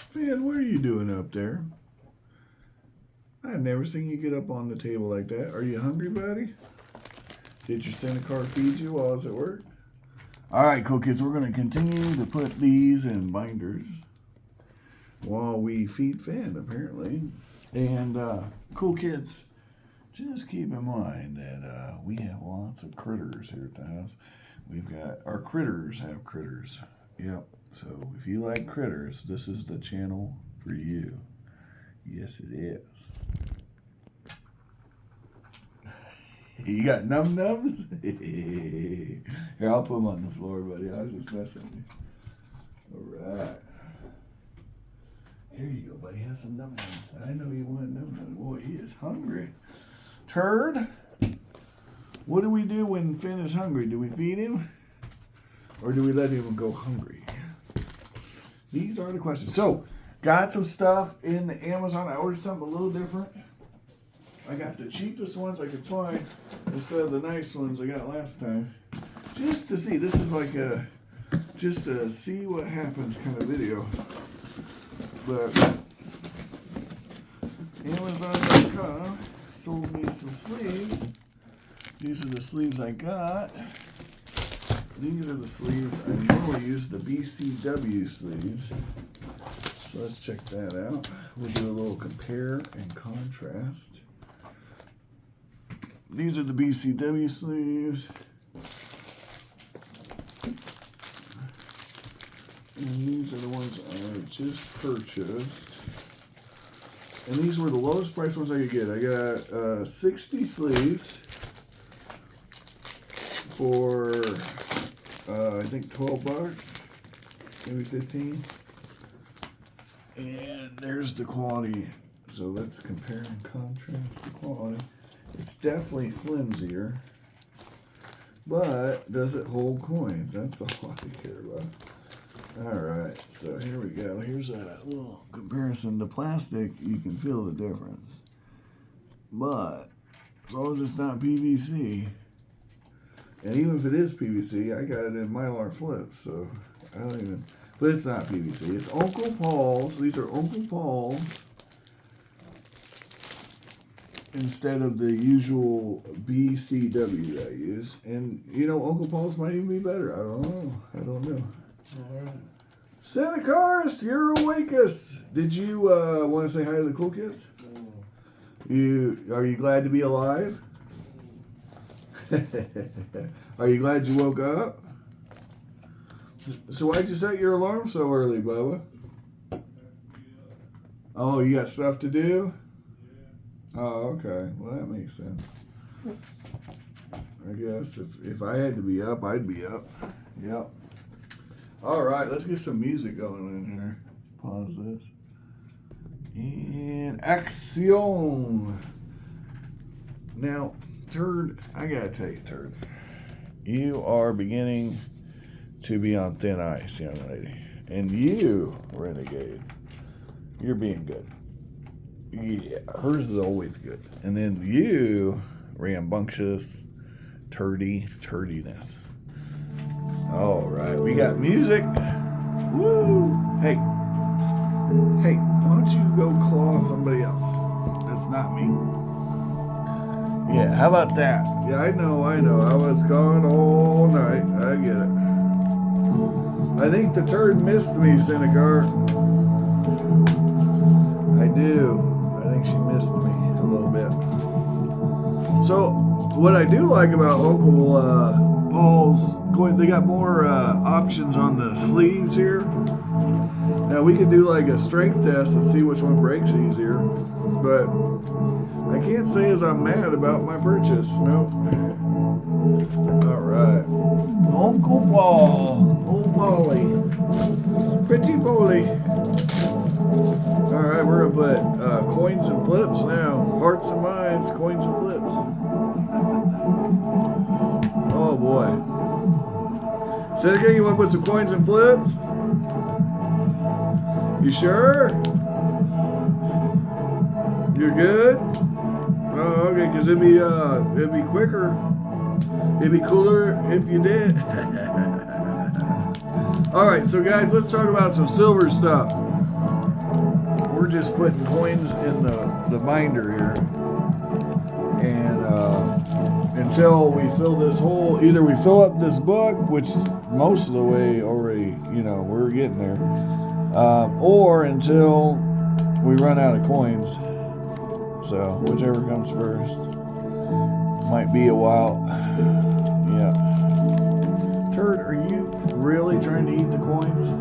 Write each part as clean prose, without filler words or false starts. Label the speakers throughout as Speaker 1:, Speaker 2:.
Speaker 1: Fan, what are you doing up there? I've never seen you get up on the table like that. Are you hungry, buddy? Did your Santa car feed you while I was at work? All right, cool kids, we're going to continue to put these in binders while we feed Fan, apparently. And cool kids, just keep in mind that we have lots of critters here at the house. We've got, our critters have critters. Yep. So if you like critters, this is the channel for you. Yes, it is. You got num-nums? Here, I'll put them on the floor, buddy. I was just messing with you. All right. Here you go, buddy. Have some num-nums. I know you want num-nums. Boy, he is hungry. Turd, what do we do when Finn is hungry? Do we feed him? Or do we let him go hungry? These are the questions. So, got some stuff in the Amazon. I ordered something a little different. I got the cheapest ones I could find instead of the nice ones I got last time. Just to see. This is like a just to see what happens kind of video. But Amazon.com sold me some sleeves. These are the sleeves I got. These are the sleeves. I normally use the BCW sleeves. So let's check that out. We'll do a little compare and contrast. These are the BCW sleeves. And these are the ones I just purchased. And these were the lowest price ones I could get. I got 60 sleeves for I think 12 bucks, maybe 15. And there's the quality. So let's compare and contrast the quality. It's definitely flimsier, but does it hold coins? That's all I care about. All right, so here we go. Here's a little comparison. The plastic, you can feel the difference, but as long as it's not PVC, and even if it is PVC, I got it in Mylar Flips, so I don't even. But it's not PVC. It's Uncle Paul's. These are Uncle Paul's instead of the usual BCW that I use. And, you know, Uncle Paul's might even be better. I don't know. All right. Santa Cars, you're awake-us. Did you want to say hi to the cool kids? Are you glad to be alive? Are you glad you woke up? So why'd you set your alarm so early, Bubba? Oh, you got stuff to do? Oh, okay. Well, that makes sense. I guess if I had to be up, I'd be up. Yep. All right, let's get some music going in here. Pause this. And action. Now, Turd, I gotta tell you, Turd, you are beginning to be on thin ice, young lady. And you, Renegade, you're being good. Yeah, hers is always good. And then you, rambunctious, turdiness. All right, we got music. Woo! Hey, why don't you go claw somebody else? That's not me. Yeah, how about that? Yeah, I know. I was gone all night. I get it. I think the turd missed me, Senegar. I do. I think she missed me a little bit. So, what I do like about Uncle Paul's, they got more options on the sleeves here. Now, we could do like a strength test and see which one breaks easier. But I can't say as I'm mad about my purchase. No. All right. Uncle Paul. Old Polly. Pretty Polly. All right, we're going to put coins and flips now. Hearts and minds, coins and flips. Oh, boy. Say it again, you want to put some coins and flips? You sure? You're good? Oh, okay, because it'd be quicker. It'd be cooler if you did. All right, so guys, let's talk about some silver stuff. just putting coins in the binder here. And until we fill this hole, either we fill up this book, which most of the way already, we're getting there, or until we run out of coins. So whichever comes first. Might be a while. Yeah. Turd, are you really trying to eat the coins?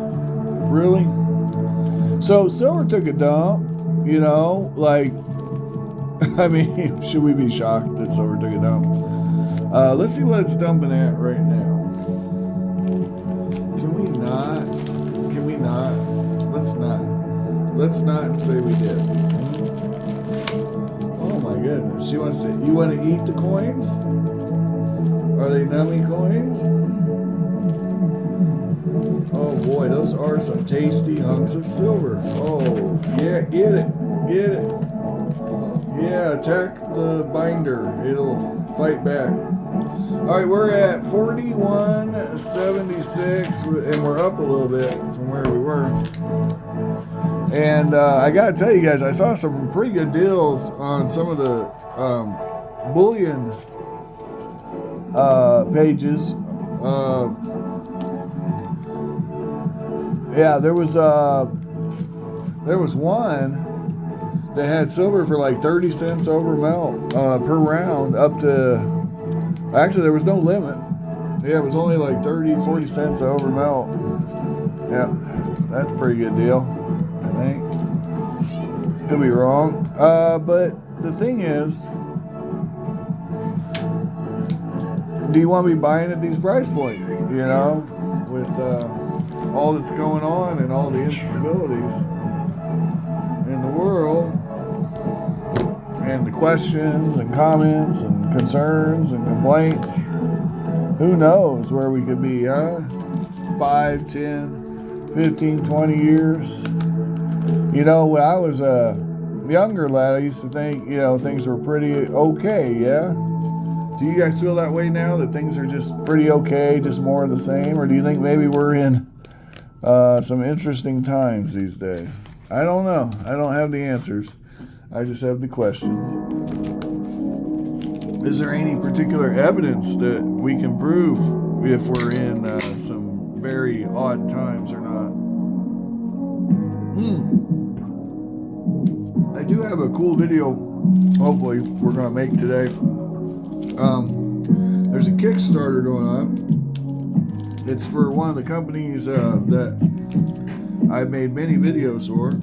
Speaker 1: Really? So Silver took a dump, I mean, should we be shocked that Silver took a dump? Let's see what it's dumping at right now. Can we not? Let's not say we did. Oh my goodness. You want to eat the coins? Are they nummy coins? Oh boy, those are some tasty hunks of silver. Oh, yeah, get it. Yeah, attack the binder. It'll fight back. All right, we're at 41.76, and we're up a little bit from where we were. And I got to tell you guys, I saw some pretty good deals on some of the bullion pages. Yeah, there was one that had silver for like 30 cents over melt per round, up to, actually there was no limit. Yeah, it was only like 30-40 cents over melt. Yeah, that's a pretty good deal, I think. Could be wrong, but the thing is, do you want to be buying at these price points, with all that's going on and all the instabilities in the world, and the questions and comments and concerns and complaints? Who knows where we could be, 5, 10, 15, 20 years. When I was a younger lad, I used to think, things were pretty okay, yeah? Do you guys feel that way now, that things are just pretty okay, just more of the same? Or do you think maybe we're in some interesting times these days? I don't know. I don't have the answers. I just have the questions. Is there any particular evidence that we can prove if we're in some very odd times or not? I do have a cool video, hopefully, we're going to make today. There's a Kickstarter going on. It's for one of the companies that I've made many videos for.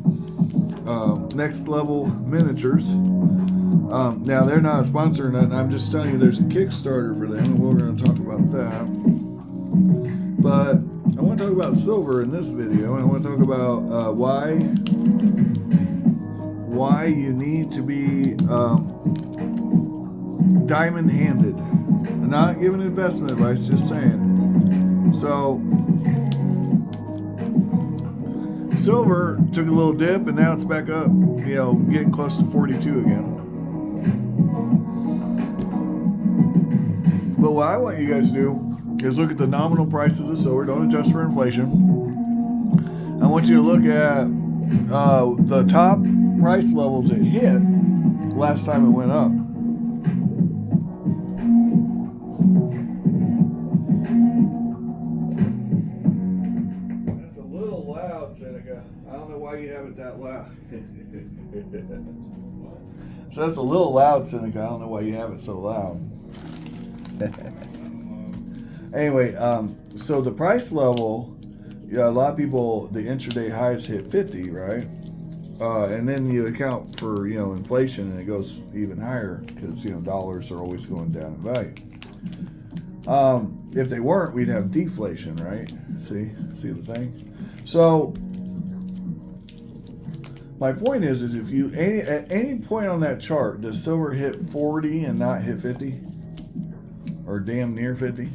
Speaker 1: Next Level Miniatures. Now they're not a sponsor or nothing. I'm just telling you there's a Kickstarter for them, and we're going to talk about that. But I want to talk about silver in this video, and I want to talk about why you need to be diamond-handed. I'm not giving investment advice, just saying. So silver took a little dip, and now it's back up, getting close to 42 again. But what I want you guys to do is look at the nominal prices of silver. Don't adjust for inflation. I want you to look at the top price levels it hit last time it went up. That's a little loud, Seneca. I don't know why you have it that loud. So that's a little loud, Seneca. I don't know why you have it so loud. Anyway, so the price level, a lot of people, the intraday highs hit 50, right? And then you account for, inflation, and it goes even higher because, dollars are always going down in value. If they weren't, we'd have deflation, right? See the thing? So my point is if you, at any point on that chart, does silver hit 40 and not hit 50? Or damn near 50?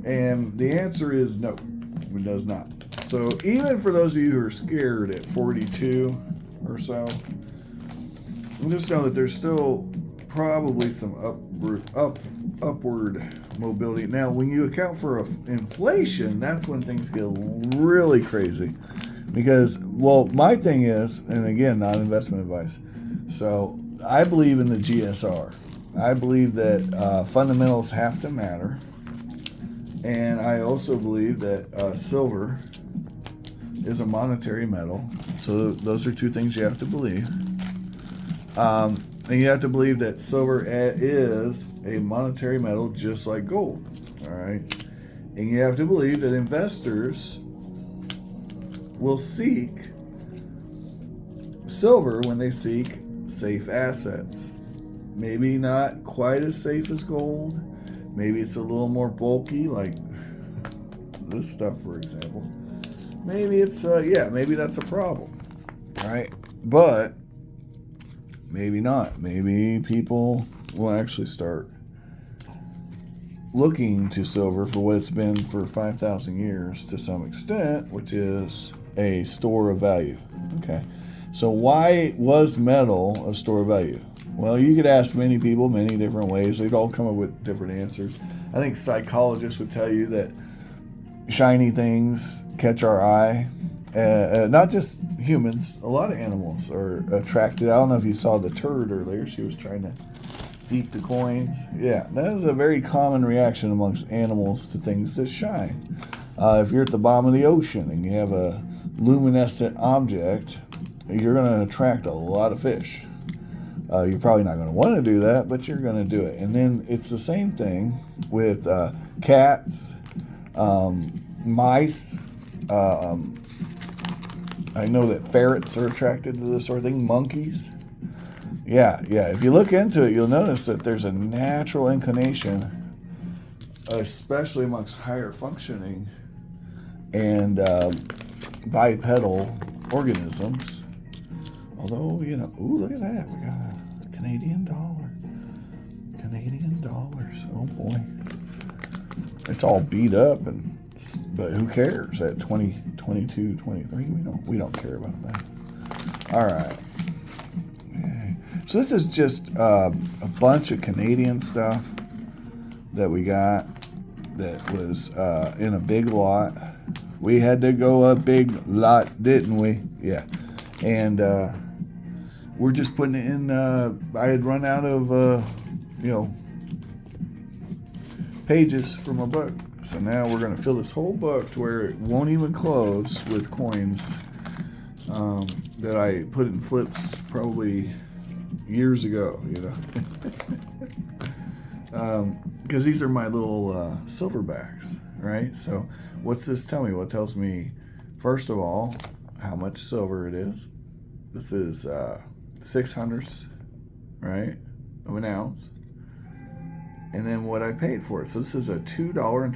Speaker 1: And the answer is no, it does not. So even for those of you who are scared at 42 or so, just know that there's still probably some upward mobility. Now, when you account for inflation, that's when things get really crazy. Because, well, my thing is, and again, not investment advice. So I believe in the GSR. I believe that fundamentals have to matter. And I also believe that silver is a monetary metal. So those are two things you have to believe. And you have to believe that silver is a monetary metal just like gold. All right. And you have to believe that investors will seek silver when they seek safe assets. Maybe not quite as safe as gold. Maybe it's a little more bulky, like this stuff, for example. Maybe it's, maybe that's a problem, right? But maybe not. Maybe people will actually start looking to silver for what it's been for 5,000 years to some extent, which is a store of value. Okay. So why was metal a store of value? Well, you could ask many people many different ways. They'd all come up with different answers. I think psychologists would tell you that shiny things catch our eye. Not just humans, a lot of animals are attracted. I don't know if you saw the turd earlier. She was trying to eat the coins. Yeah, that is a very common reaction amongst animals to things that shine. If you're at the bottom of the ocean and you have a luminescent object, you're going to attract a lot of fish. You're probably not going to want to do that, but you're going to do it. And then it's the same thing with cats, mice. I know that ferrets are attracted to this sort of thing. Monkeys. Yeah. If you look into it, you'll notice that there's a natural inclination, especially amongst higher functioning and bipedal organisms. Although, ooh, look at that. We got a Canadian dollar. Canadian dollars. Oh, boy. It's all beat up, but who cares? At 20, 22, 23, we don't care about that. All right. Okay. So this is just a bunch of Canadian stuff that we got that was in a big lot. We had to go a big lot, didn't we? Yeah. And we're just putting it in. I had run out of, pages for my book. So now we're going to fill this whole book to where it won't even close with coins that I put in flips probably years ago, because these are my little silverbacks, right? So what's this tell me? Well, it tells me, first of all, how much silver it is. This is 600ths, right, of an ounce. And then what I paid for it. So this is a $2.23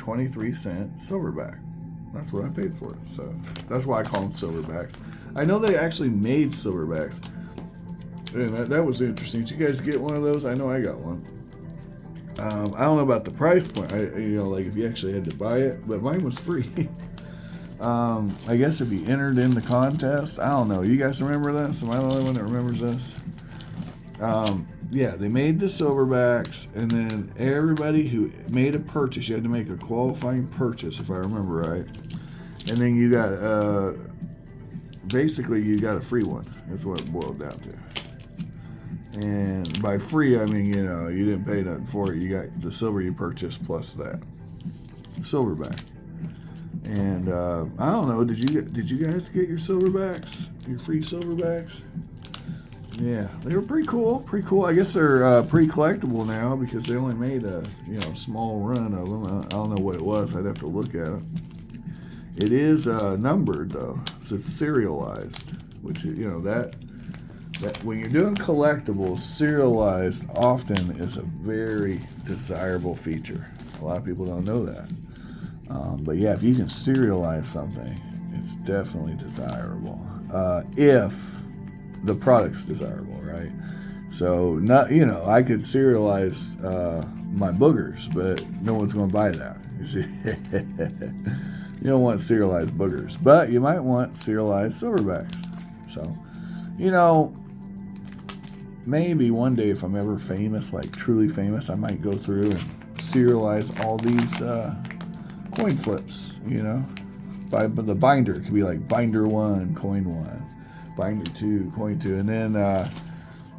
Speaker 1: silverback. That's what I paid for it. So that's why I call them silverbacks. I know they actually made silverbacks. And that was interesting. Did you guys get one of those? I know I got one. I don't know about the price point. Like if you actually had to buy it, but mine was free. I guess if you entered in the contest, I don't know. You guys remember this? Am I the only one that remembers this? They made the silverbacks, and then everybody who made a purchase, you had to make a qualifying purchase, if I remember right. And then you got, basically you got a free one. That's what it boiled down to. And by free, I mean, you didn't pay nothing for it. You got the silver you purchased plus that silverback. And I don't know, did you guys get your silverbacks? Your free silverbacks? Yeah, they were pretty cool. I guess they're pretty collectible now because they only made a small run of them. I don't know what it was. I'd have to look at it. It is numbered though, so it's serialized. Which that when you're doing collectibles, serialized often is a very desirable feature. A lot of people don't know that. But yeah, if you can serialize something, it's definitely desirable. If the product's desirable, right? So not I could serialize my boogers, but no one's going to buy that. You see, you don't want serialized boogers, but you might want serialized silverbacks. So, maybe one day if I'm ever famous, like truly famous, I might go through and serialize all these coin flips. the binder. It could be like binder 1, coin 1, binder 2, coin 2, and then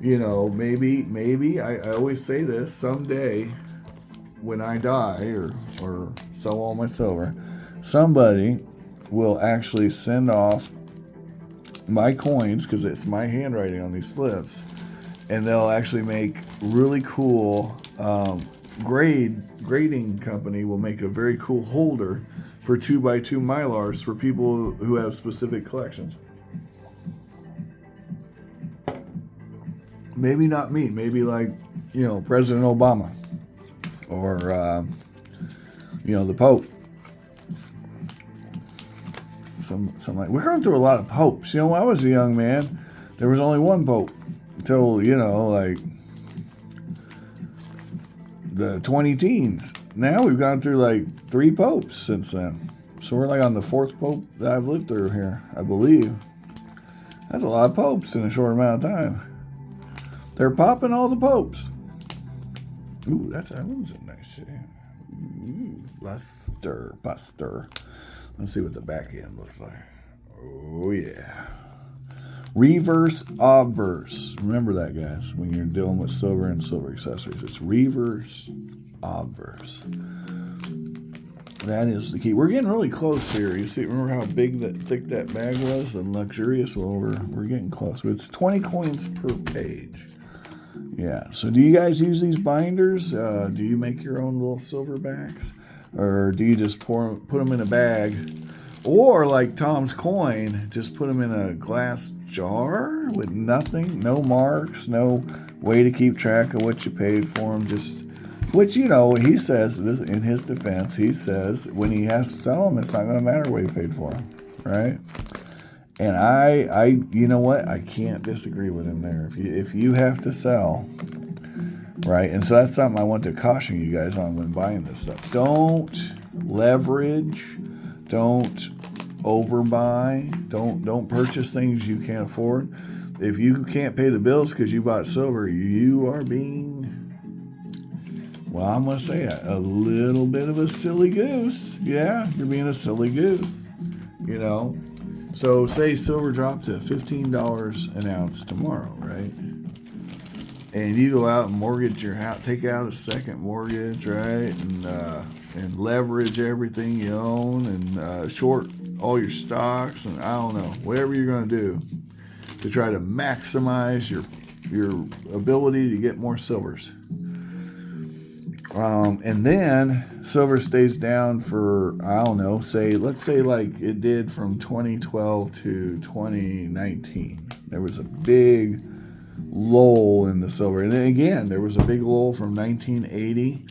Speaker 1: maybe I always say this, someday when I die or sell all my silver, somebody will actually send off my coins, because it's my handwriting on these flips, and they'll actually make really cool grading company will make a very cool holder for 2x2 Mylars for people who have specific collections. Maybe not me, maybe like President Obama or the Pope. Some like, we're going through a lot of popes. When I was a young man, there was only one pope until like the 20 teens. Now we've gone through like 3 popes since then. So we're like on the 4th pope that I've lived through here, I believe. That's a lot of popes in a short amount of time. They're popping all the popes. Ooh, that one's a nice shit. Ooh, Buster. Let's see what the back end looks like. Oh, yeah. Reverse obverse. Remember that, guys, when you're dealing with silver and silver accessories. It's reverse obverse. That is the key. We're getting really close here. You see, remember how thick that bag was and luxurious? Well, we're getting close. It's 20 coins per page. Yeah. So do you guys use these binders? Do you make your own little silver backs? Or do you just put them in a bag? Or like Tom's coin, just put them in a glass jar with nothing, no marks, no way to keep track of what you paid for them. Which, he says, in his defense, he says when he has to sell them, it's not going to matter what he paid for them, right? And I you know what? I can't disagree with him there. If you have to sell, right? And so that's something I want to caution you guys on when buying this stuff. Don't leverage. Don't overbuy. Don't purchase things you can't afford. If you can't pay the bills because you bought silver, you are being, well, I'm going to say it, a little bit of a silly goose. Yeah, you're being a silly goose. So say silver dropped to $15 an ounce tomorrow, right? And you go out and mortgage your house, take out a second mortgage, right? And leverage everything you own and short all your stocks and I don't know, whatever you're going to do to try to maximize your ability to get more silvers. And then silver stays down for, I don't know, let's say like it did from 2012 to 2019. There was a big lull in the silver. And then again, there was a big lull from 1980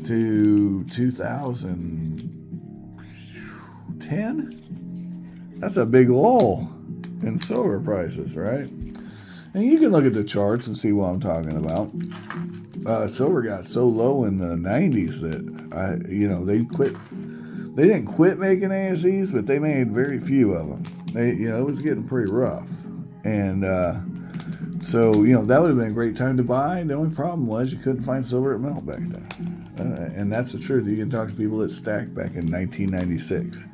Speaker 1: to 2010. That's a big lull in silver prices, right? And you can look at the charts and see what I'm talking about. Silver got so low in the 90s that they didn't quit making ASEs, but they made very few of them. It was getting pretty rough. And so that would have been a great time to buy. The only problem was you couldn't find silver at melt back then. And that's the truth. You can talk to people that stacked back in 1996.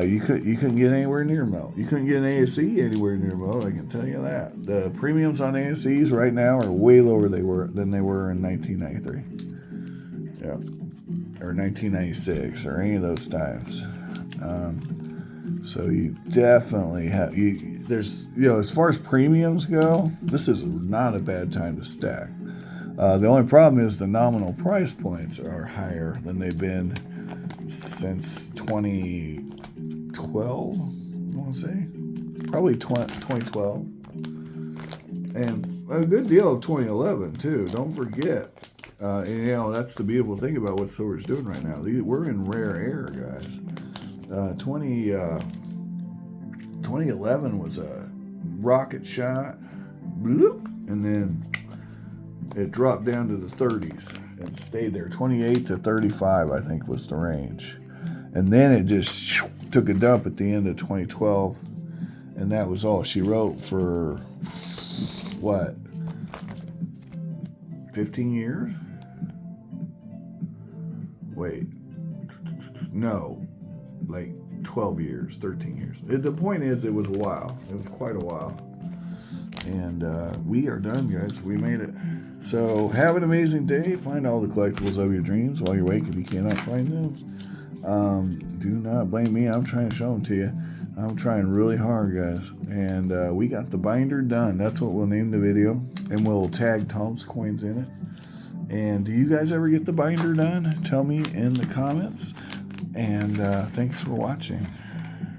Speaker 1: You couldn't get anywhere near melt. You couldn't get an ASE anywhere near melt. I can tell you that. The premiums on ASEs right now are way lower than they were in 1993. Yeah, or 1996, or any of those times. So you definitely have there's as far as premiums go, this is not a bad time to stack. The only problem is the nominal price points are higher than they've been since 2012, I want to say. Probably 2012. And a good deal of 2011, too. Don't forget. That's the beautiful thing about what silver's doing right now. We're in rare air, guys. 2011 was a rocket shot. Bloop, and then it dropped down to the 30s and stayed there. 28 to 35, I think, was the range. And then it just took a dump at the end of 2012. And that was all she wrote for, what, 15 years? Wait. No. like 12 years, 13 years. The point is, it was a while. It was quite a while. And we are done, guys. We made it. So have an amazing day. Find all the collectibles of your dreams while you're awake if you cannot find them. Do not blame me. I'm trying to show them to you. I'm trying really hard, guys. And we got the binder done. That's what we'll name the video. And we'll tag Tom's Coins in it. And do you guys ever get the binder done? Tell me in the comments. And thanks for watching.